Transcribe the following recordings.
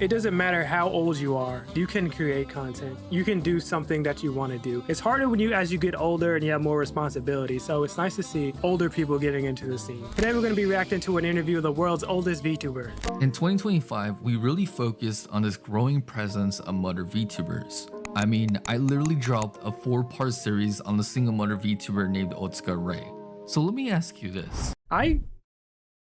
It doesn't matter how old you are, you can create content. You can do something that you want to do. It's harder when as you get older and you have more responsibility. So it's nice to see older people getting into the scene. Today we're going to be reacting to an interview of the world's oldest VTuber. In 2025, we really focused on this growing presence of mother VTubers. I mean, I literally dropped a 4-part series on the single mother VTuber named Otsuka Ray. So let me ask you this.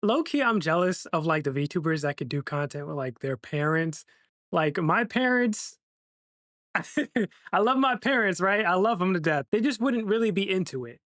Low-key, I'm jealous of like the VTubers that could do content with like their parents. Like my parents, I love my parents, right? I love them to death. They just wouldn't really be into it.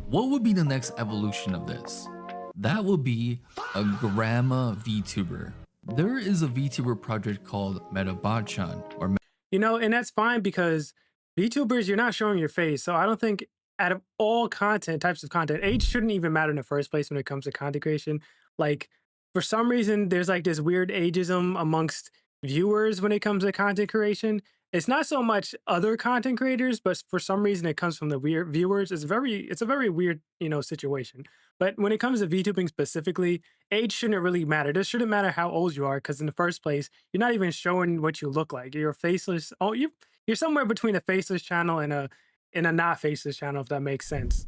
What would be the next evolution of this? That would be a grandma VTuber. There is a VTuber project called Metabachan or And that's fine because VTubers, you're not showing your face. So I don't think out of all types of content, age shouldn't even matter in the first place when it comes to content creation. Like for some reason, there's like this weird ageism amongst viewers when it comes to content creation. It's not so much other content creators, but for some reason it comes from the weird viewers. It's a very weird, situation. But when it comes to VTubing specifically, age shouldn't really matter. It shouldn't matter how old you are, because in the first place, you're not even showing what you look like. You're faceless. Oh, you're somewhere between a faceless channel and a not faceless channel, if that makes sense.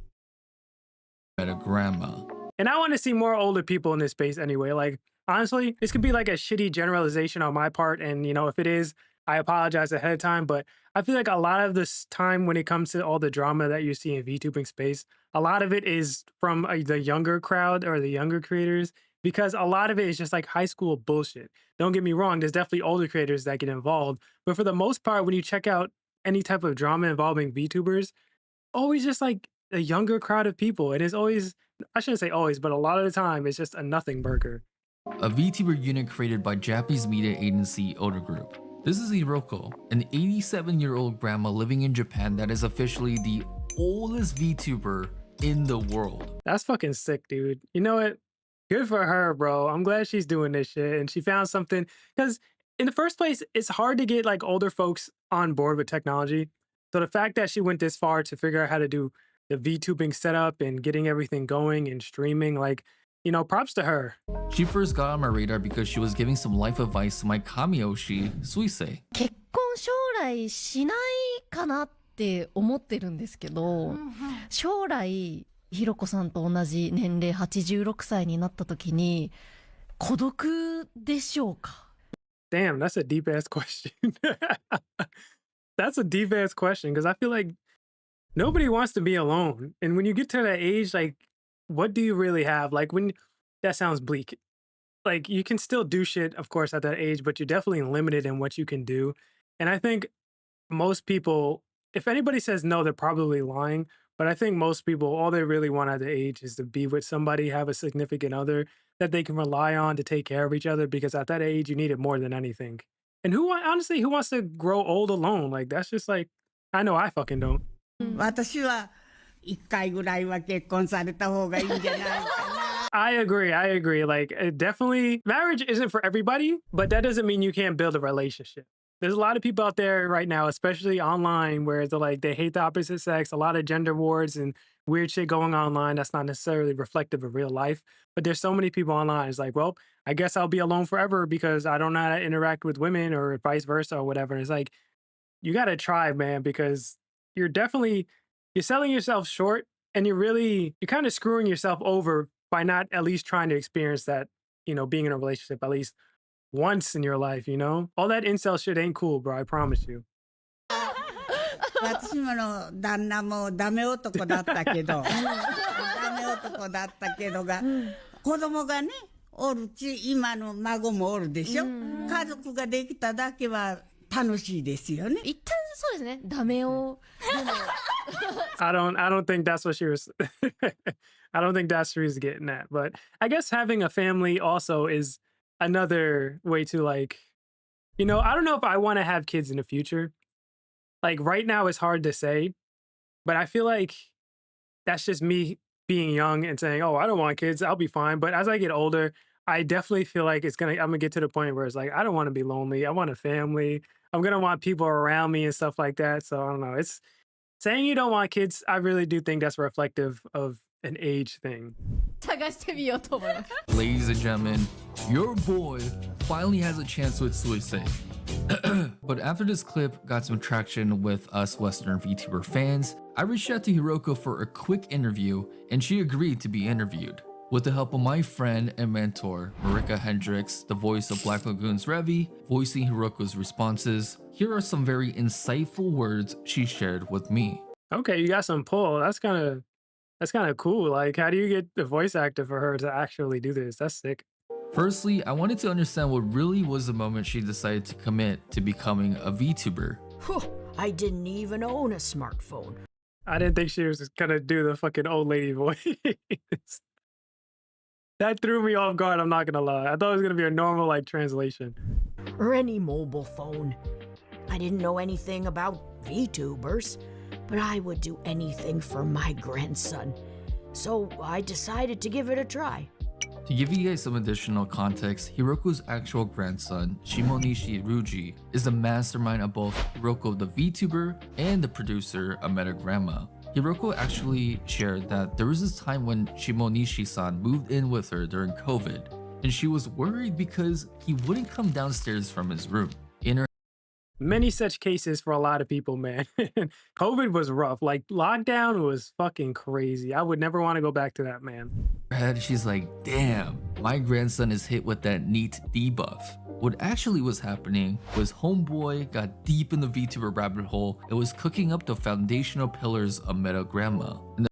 Meta Grandma. And I want to see more older people in this space anyway. Like, honestly, this could be like a shitty generalization on my part. And, if it is, I apologize ahead of time. But I feel like a lot of this time when it comes to all the drama that you see in VTubing space, a lot of it is from the younger crowd or the younger creators, because a lot of it is just like high school bullshit. Don't get me wrong, there's definitely older creators that get involved. But for the most part, when you check out any type of drama involving VTubers, always just like a younger crowd of people. And it's always, I shouldn't say always, but a lot of the time, it's just a nothing burger. A VTuber unit created by Japanese media agency Oda Group. This is Hiroko, an 87-year-old grandma living in Japan that is officially the oldest VTuber in the world. That's fucking sick, dude. You know what? Good for her, bro. I'm glad she's doing this shit and she found something. Because in the first place, it's hard to get like older folks on board with technology. So the fact that she went this far to figure out how to do the VTubing setup and getting everything going and streaming, like, props to her. She first got on my radar because she was giving some life advice to my Kamiyoshi, Suisei. 結婚将来しないかなって思ってるんですけど、将来ひろこさんと同じ年齢86歳になった時に孤独でしょうか? Damn, that's a deep ass question. That's a deep ass question, because I feel like nobody wants to be alone. And when you get to that age, like, what do you really have? Like, that sounds bleak. Like, you can still do shit, of course, at that age, but you're definitely limited in what you can do. And I think most people, if anybody says no, they're probably lying. But I think most people, all they really want at the age is to be with somebody, have a significant other that they can rely on to take care of each other, because at that age, you need it more than anything. And honestly, who wants to grow old alone? Like, that's just like, I know I fucking don't. 私は一回ぐらいは結婚された方がいいんじゃないかな。 I agree. Like, definitely, marriage isn't for everybody, but that doesn't mean you can't build a relationship. There's a lot of people out there right now, especially online, where they hate the opposite sex, a lot of gender wars and weird shit going on online that's not necessarily reflective of real life. But there's so many people online. It's like, well, I guess I'll be alone forever because I don't know how to interact with women, or vice versa or whatever. It's like, you got to try, man, because you're selling yourself short, and you're kind of screwing yourself over by not at least trying to experience that, being in a relationship at least once in your life, All that incel shit ain't cool, bro. I promise you. 私もの旦那もダメ男だったけど、ダメ男だったけどが、子供がね、おるし、今の孫もおるでしょ。家族ができただけは楽しいですよね。一旦そうですね、ダメを。I don't think that's what she was. I don't think that's what she was getting at. But I guess having a family also is another way to, like, I don't know if I want to have kids in the future. Like, right now it's hard to say, but I feel like that's just me being young and saying, oh, I don't want kids, I'll be fine. But as I get older, I definitely feel like I'm gonna get to the point where it's like, I don't want to be lonely. I want a family. I'm gonna want people around me and stuff like that. So I don't know. It's saying you don't want kids. I really do think that's reflective of an age thing. 探してみようと思います。 Ladies and gentlemen, your boy finally has a chance with Suisei. But after this clip got some traction with us Western VTuber fans, I reached out to Hiroko for a quick interview and she agreed to be interviewed. With the help of my friend and mentor, Marika Hendricks, the voice of Black Lagoon's Revy, voicing Hiroko's responses, here are some very insightful words she shared with me. Okay, you got some pull. That's kind of cool. Like, how do you get the voice actor for her to actually do this? That's sick. Firstly, I wanted to understand what really was the moment she decided to commit to becoming a VTuber. I didn't even own a smartphone. I didn't think she was just gonna do the fucking old lady voice. That threw me off guard, I'm not gonna lie. I thought it was gonna be a normal like translation. Or any mobile phone. I didn't know anything about VTubers, but I would do anything for my grandson. So I decided to give it a try. To give you guys some additional context, Hiroko's actual grandson, Shimonishi Ruji, is the mastermind of both Hiroko the VTuber and the producer of Metagramma. Hiroko actually shared that there was this time when Shimonishi-san moved in with her during COVID, and she was worried because he wouldn't come downstairs from his room. In her Many such cases for a lot of people, man. COVID was rough. Like, lockdown was fucking crazy. I would never want to go back to that, man. head, she's like, damn, my grandson is hit with that neat debuff. What actually was happening was homeboy got deep in the VTuber rabbit hole and was cooking up the foundational pillars of Metagramma.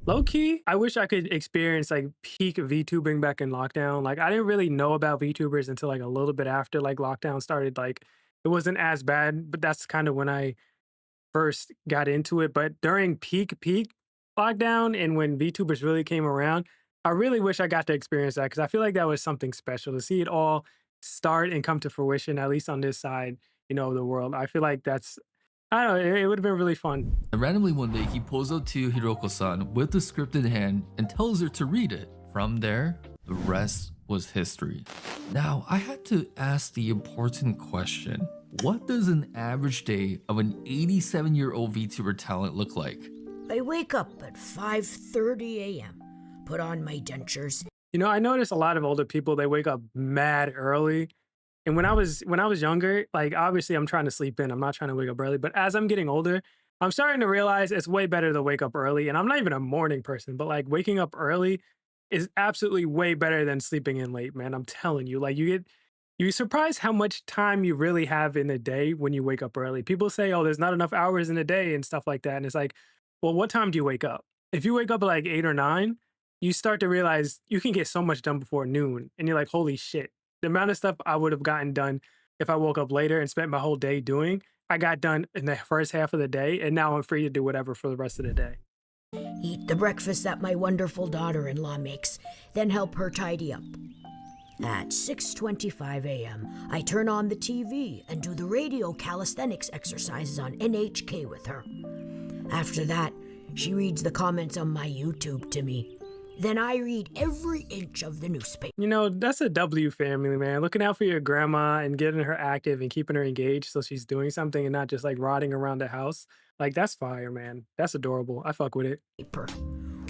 Low key, I wish I could experience like peak VTubing back in lockdown. Like, I didn't really know about VTubers until like a little bit after like lockdown started. Like, it wasn't as bad, but that's kind of when I first got into it. But during peak lockdown and when VTubers really came around, I really wish I got to experience that because I feel like that was something special to see it all start and come to fruition, at least on this side, you know, of the world. I feel like that's, I don't know, it would have been really fun. And randomly one day, he pulls up to Hiroko-san with the script in hand and tells her to read it. From there, the rest was history. Now, I had to ask the important question. What does an average day of an 87-year-old VTuber talent look like? I wake up at 5:30 a.m., put on my dentures. You know, I notice a lot of older people, they wake up mad early. And when I was younger, like obviously I'm trying to sleep in. I'm not trying to wake up early. But as I'm getting older, I'm starting to realize it's way better to wake up early. And I'm not even a morning person, but like waking up early is absolutely way better than sleeping in late, man. I'm telling you, like you're surprised how much time you really have in the day when you wake up early. People say, oh, there's not enough hours in the day and stuff like that. And it's like, well, what time do you wake up? If you wake up at like 8 or 9, you start to realize you can get so much done before noon. And you're like, holy shit. The amount of stuff I would have gotten done if I woke up later and spent my whole day doing, I got done in the first half of the day. And now I'm free to do whatever for the rest of the day. Eat the breakfast that my wonderful daughter-in-law makes, then help her tidy up. At 6:25 a.m., I turn on the TV and do the radio calisthenics exercises on NHK with her. After that, she reads the comments on my YouTube to me. Then I read every inch of the newspaper. You know, that's a W family, man. Looking out for your grandma and getting her active and keeping her engaged so she's doing something and not just like rotting around the house. Like, that's fire, man. That's adorable. I fuck with it.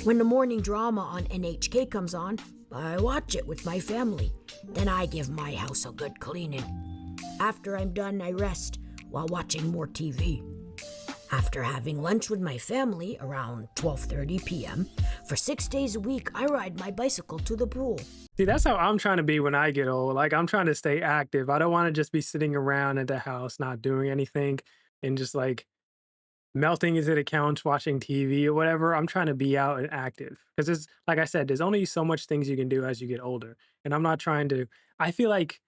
When the morning drama on NHK comes on, I watch it with my family. Then I give my house a good cleaning. After I'm done, I rest while watching more TV. After having lunch with my family around 12:30 p.m., for 6 days a week, I ride my bicycle to the pool. See, that's how I'm trying to be when I get old. Like, I'm trying to stay active. I don't want to just be sitting around at the house, not doing anything and just like melting into the couch, watching TV or whatever. I'm trying to be out and active because it's like I said, there's only so much things you can do as you get older. And I'm not trying to, I feel like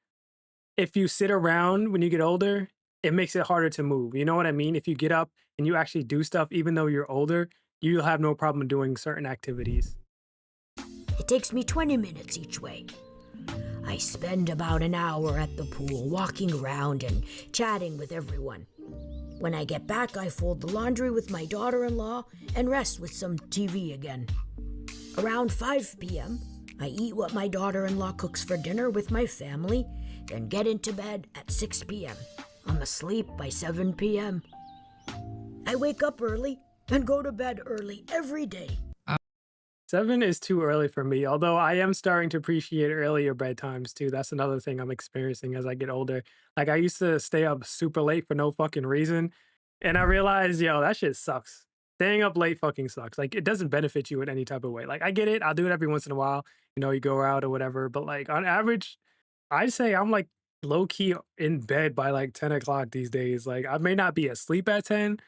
if you sit around when you get older, it makes it harder to move. You know what I mean? If you get up and you actually do stuff, even though you're older, you'll have no problem doing certain activities. It takes me 20 minutes each way. I spend about an hour at the pool, walking around and chatting with everyone. When I get back, I fold the laundry with my daughter-in-law and rest with some TV again. Around 5 p.m., I eat what my daughter-in-law cooks for dinner with my family, then get into bed at 6 p.m. I'm asleep by 7 p.m. I wake up early and go to bed early every day. 7 is too early for me, although I am starting to appreciate earlier bedtimes too. That's another thing I'm experiencing as I get older. Like I used to stay up super late for no fucking reason, and I realized, yo, that shit sucks. Staying up late fucking sucks. Like it doesn't benefit you in any type of way. Like I get it, I'll do it every once in a while. You go out or whatever. But like on average, I'd say I'm like low key in bed by like 10 o'clock these days. Like I may not be asleep at 10,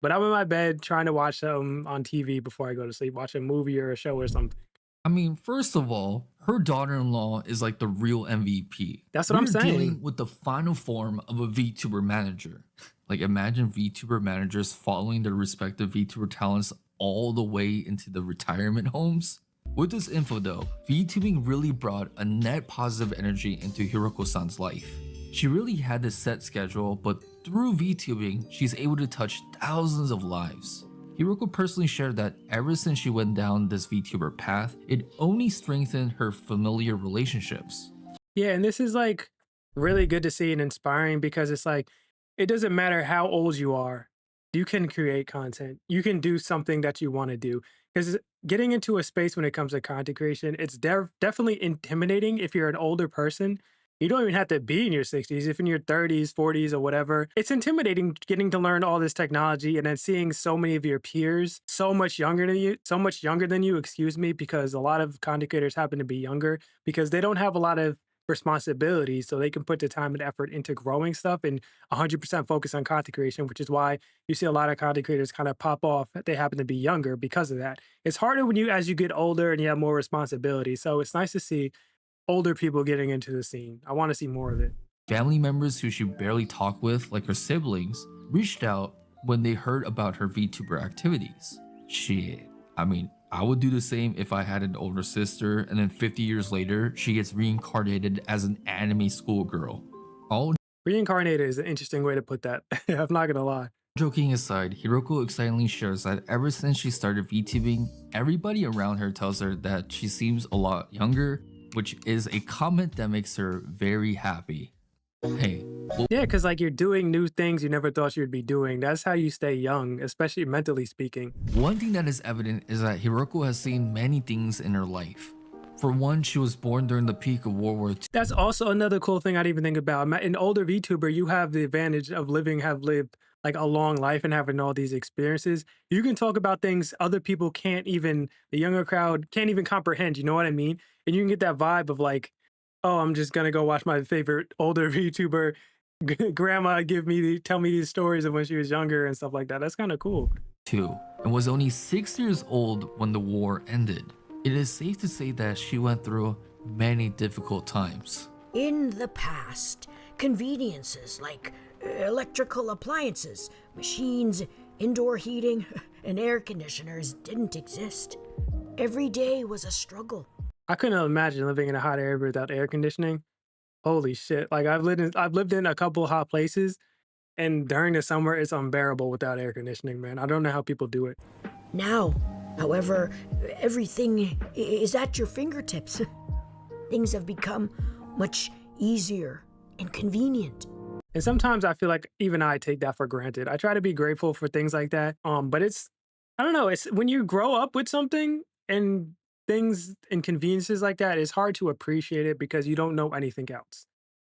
but I'm in my bed trying to watch something on TV before I go to sleep, watch a movie or a show or something. I mean, first of all, her daughter-in-law is like the real MVP. That's what I'm saying. Dealing with the final form of a VTuber manager. Like imagine VTuber managers following their respective VTuber talents all the way into the retirement homes. With this info though, VTubing really brought a net positive energy into Hiroko-san's life. She really had this set schedule, but through VTubing, she's able to touch thousands of lives. Hiroko personally shared that ever since she went down this VTuber path, it only strengthened her familiar relationships. Yeah, and this is like really good to see and inspiring because it's like it doesn't matter how old you are, you can create content. You can do something that you want to do. Because getting into a space when it comes to content creation, it's definitely intimidating if you're an older person. You don't even have to be in your 60s. If in your 30s, 40s, or whatever, it's intimidating getting to learn all this technology and then seeing so many of your peers so much younger than you, excuse me, because a lot of content creators happen to be younger because they don't have a lot of responsibilities, so they can put the time and effort into growing stuff and 100% focus on content creation, which is why you see a lot of content creators kind of pop off. They happen to be younger because of that. It's harder as you get older and you have more responsibility. So it's nice to see older people getting into the scene. I want to see more of it. Family members who she barely talked with, like her siblings, reached out when they heard about her VTuber activities. Shit, I mean, I would do the same if I had an older sister and then 50 years later, she gets reincarnated as an anime schoolgirl. All Reincarnated is an interesting way to put that. I'm not gonna lie. joking aside, Hiroko excitedly shares that ever since she started VTubing, everybody around her tells her that she seems a lot younger, which is a comment that makes her very happy. Hey, Yeah, because like you're doing new things you never thought you'd be doing. That's how you stay young, especially mentally speaking. one thing that is evident is that Hiroko has seen many things in her life. For one, she was born during the peak of World War II. That's also another cool thing I'd even think about. An older VTuber, you have the advantage of have lived like a long life and having all these experiences. You can talk about things other people can't even, the younger crowd can't even comprehend. You know what I mean? And you can get that vibe of like, oh, I'm just gonna go watch my favorite older VTuber grandma tell me these stories of when she was younger and stuff like that. That's kind of cool. And was only 6 years old when the war ended. It is safe to say that she went through many difficult times. In the past, conveniences like electrical appliances, machines, indoor heating, and air conditioners didn't exist. Every day was a struggle. I couldn't imagine living in a hot area without air conditioning. Holy shit. Like I've lived in a couple hot places, and during the summer it's unbearable without air conditioning, man. I don't know how people do it. Now, however, everything is at your fingertips. Things have become much easier and convenient. And sometimes I feel like even I take that for granted. I try to be grateful for things like that. But I don't know, it's when you grow up with something and things and conveniences like that, it's hard to appreciate it because you don't know anything else.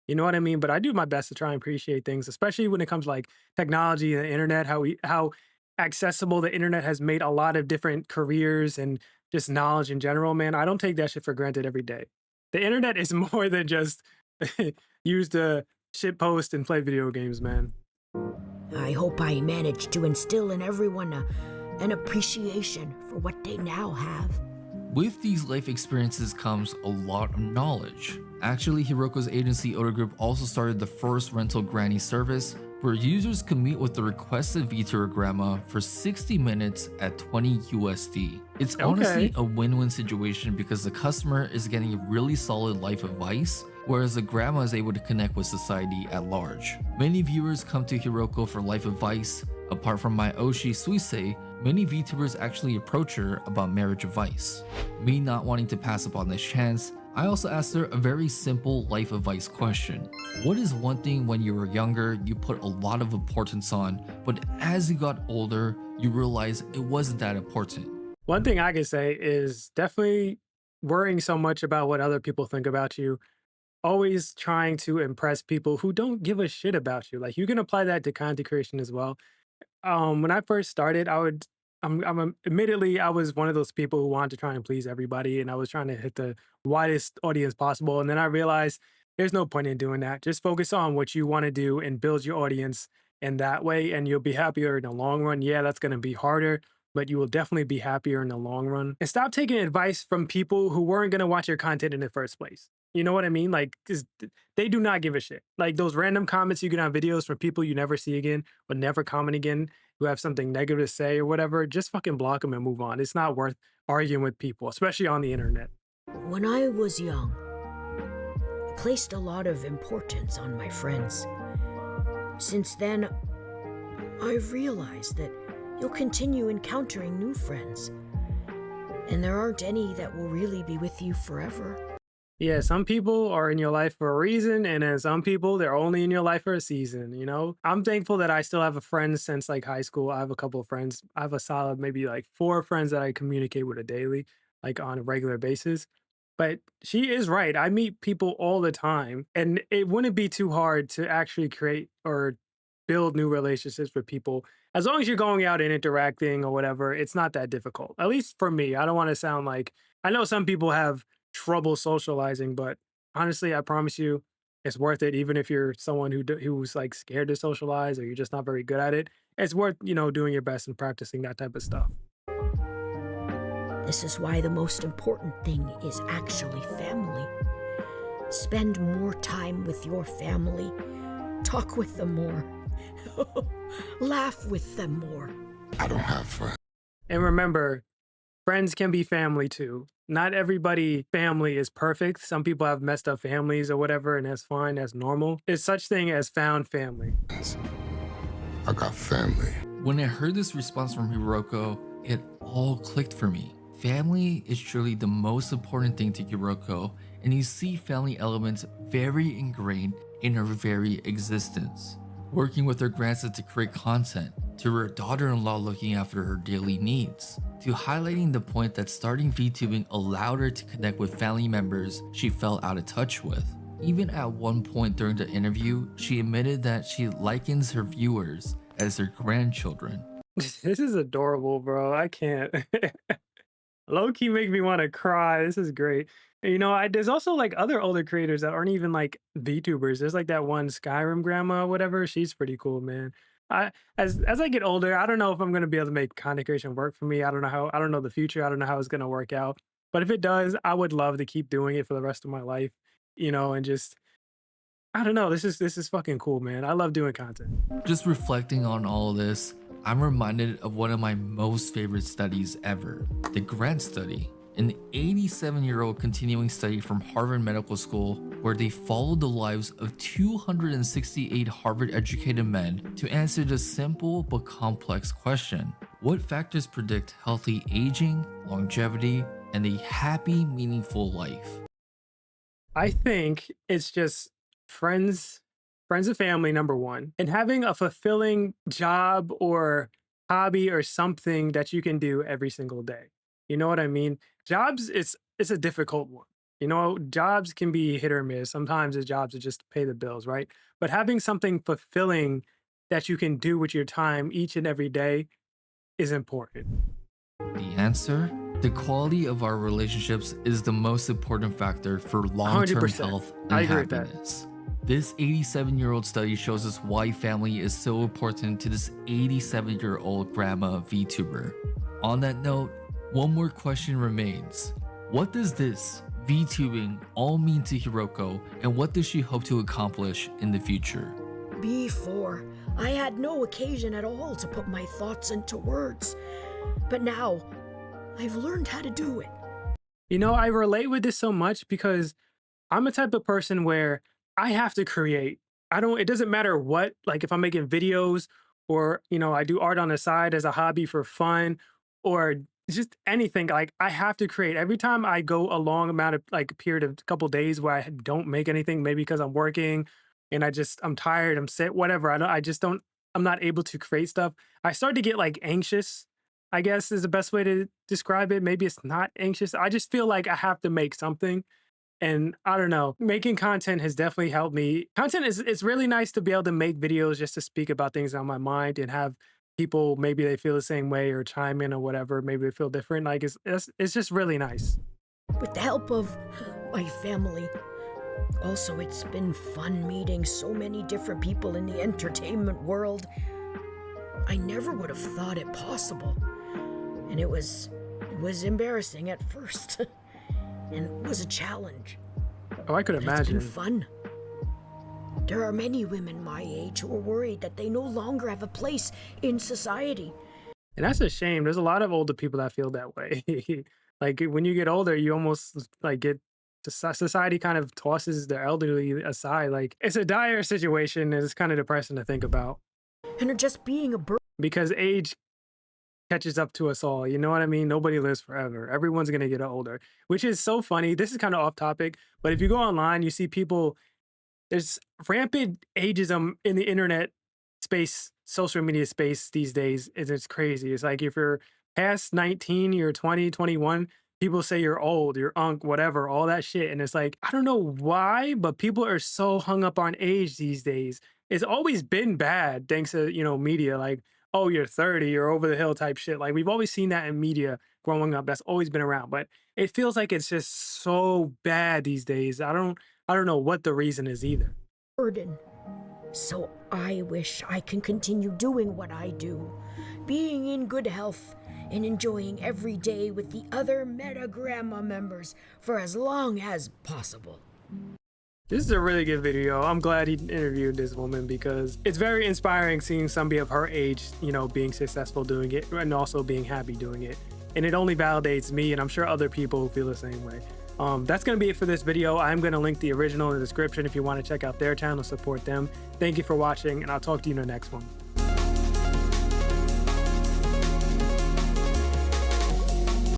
You know what I mean? But I do my best to try and appreciate things, especially when it comes to like technology and the internet, how accessible the internet has made a lot of different careers and just knowledge in general, man. I don't take that shit for granted every day. The internet is more than just used to shit post and play video games, man. I hope I managed to instill in everyone an appreciation for what they now have. With these life experiences comes a lot of knowledge. Actually, Hiroko's agency Oda Group also started the first rental granny service where users could meet with the requested VTuber grandma for 60 minutes at 20 USD. It's honestly a win-win situation because the customer is getting really solid life advice, whereas the grandma is able to connect with society at large. Many viewers come to Hiroko for life advice. Apart from my Oshi Suisei, many VTubers actually approach her about marriage advice. Me not wanting to pass up on this chance, I also asked her a very simple life advice question. What is one thing when you were younger you put a lot of importance on, but as you got older, you realized it wasn't that important? One thing I can say is definitely worrying so much about what other people think about you, always trying to impress people who don't give a shit about you. Like you can apply that to content creation as well. When I first started, admittedly I was one of those people who wanted to try and please everybody, and I was trying to hit the widest audience possible. And then I realized there's no point in doing that. Just focus on what you want to do and build your audience in that way, and you'll be happier in the long run. Yeah, that's going to be harder, but you will definitely be happier in the long run. And stop taking advice from people who weren't going to watch your content in the first place. You know what I mean? Like, 'cause they do not give a shit. Like those random comments you get on videos from people you never see again, or never comment again, who have something negative to say or whatever, just fucking block them and move on. It's not worth arguing with people, especially on the internet. When I was young, I placed a lot of importance on my friends. Since then, I've realized that you'll continue encountering new friends, and there aren't any that will really be with you forever. Yeah, some people are in your life for a reason, and then some people, they're only in your life for a season, you know? I'm thankful that I still have a friend since like high school. I have a couple of friends. I have a solid maybe like 4 friends that I communicate with a daily, like on a regular basis. But she is right. I meet people all the time, and it wouldn't be too hard to actually create or build new relationships with people. As long as you're going out and interacting or whatever, it's not that difficult. At least for me. I don't want to sound like, I know some people have trouble socializing, but honestly, I promise you, it's worth it. Even if you're someone who's like scared to socialize or you're just not very good at it, it's worth doing your best and practicing that type of stuff. This is why the most important thing is actually family. Spend more time with your family. Talk with them more. Laugh with them more. I don't have friends. And remember, friends can be family too. Not everybody family is perfect. Some people have messed up families or whatever, and that's fine, that's normal. There's such thing as found family. I got family. When I heard this response from Hiroko, it all clicked for me. Family is truly the most important thing to Hiroko, and you see family elements very ingrained in her very existence. Working with her grandson to create content, to her daughter-in-law looking after her daily needs, to highlighting the point that starting VTubing allowed her to connect with family members she felt out of touch with. Even at one point during the interview, she admitted that she likens her viewers as her grandchildren. This is adorable, bro. I can't. Low-key make me want to cry. This is great. And, there's also like other older creators that aren't even like VTubers. There's like that one Skyrim grandma, whatever. She's pretty cool, man. As I get older, I don't know if I'm gonna be able to make content creation work for me. I don't know the future. I don't know how it's gonna work out. But if it does, I would love to keep doing it for the rest of my life, and just I don't know. This is fucking cool, man. I love doing content. Just reflecting on all of this, I'm reminded of one of my most favorite studies ever, the Grant Study, an 87-year-old continuing study from Harvard Medical School where they followed the lives of 268 Harvard-educated men to answer the simple but complex question: what factors predict healthy aging, longevity, and a happy, meaningful life? I think it's just friends and family, number one, and having a fulfilling job or hobby or something that you can do every single day. You know what I mean? Jobs, it's a difficult one. Jobs can be hit or miss. Sometimes the jobs are just to pay the bills, right? But having something fulfilling that you can do with your time each and every day is important. The answer? The quality of our relationships is the most important factor for long-term 100%. health and I agree with that. happiness. This 87-year-old study shows us why family is so important to this 87-year-old grandma VTuber. On that note, one more question remains. What does this VTubing all mean to Hiroko, and what does she hope to accomplish in the future? Before, I had no occasion at all to put my thoughts into words. But now, I've learned how to do it. I relate with this so much because I'm a type of person where I have to create. It doesn't matter what, like if I'm making videos or, I do art on the side as a hobby for fun or just anything, like I have to create. Every time I go a long amount of like period of a couple days where I don't make anything, maybe because I'm working and I'm tired, I'm sick, whatever. I'm not able to create stuff. I start to get like anxious. I guess is the best way to describe it. Maybe it's not anxious. I just feel like I have to make something. And I don't know, making content has definitely helped me. Content is it's really nice to be able to make videos just to speak about things on my mind and have people maybe they feel the same way or chime in or whatever. Maybe they feel different. Like it's just really nice. With the help of my family. Also, it's been fun meeting so many different people in the entertainment world. I never would have thought it possible. And it was embarrassing at first. And it was a challenge. Oh, I could But imagine. it's been fun. There are many women my age who are worried that they no longer have a place in society. And that's a shame. There's a lot of older people that feel that way. Like when you get older, you almost like get society kind of tosses the elderly aside. Like it's a dire situation and it's kind of depressing to think about And are just being a burden. because age catches up to us all. You know what I mean? Nobody lives forever. Everyone's going to get older, which is so funny. This is kind of off topic, but if you go online, you see people, there's rampant ageism in the internet space, social media space these days. It's crazy. It's like if you're past 19, you're 20, 21, people say you're old, you're unk, whatever, all that shit. And it's like, I don't know why, but people are so hung up on age these days. It's always been bad thanks to, media. Like, oh, you're 30, you're over the hill type shit. Like we've always seen that in media growing up. That's always been around. But it feels like it's just so bad these days. I don't know what the reason is either. burden. So I wish I can continue doing what I do, being in good health and enjoying every day with the other Meta Grandma members for as long as possible. This is a really good video. I'm glad he interviewed this woman because it's very inspiring seeing somebody of her age, being successful doing it and also being happy doing it. And it only validates me, and I'm sure other people who feel the same way. That's going to be it for this video. I'm going to link the original in the description if you want to check out their channel, support them. Thank you for watching, and I'll talk to you in the next one.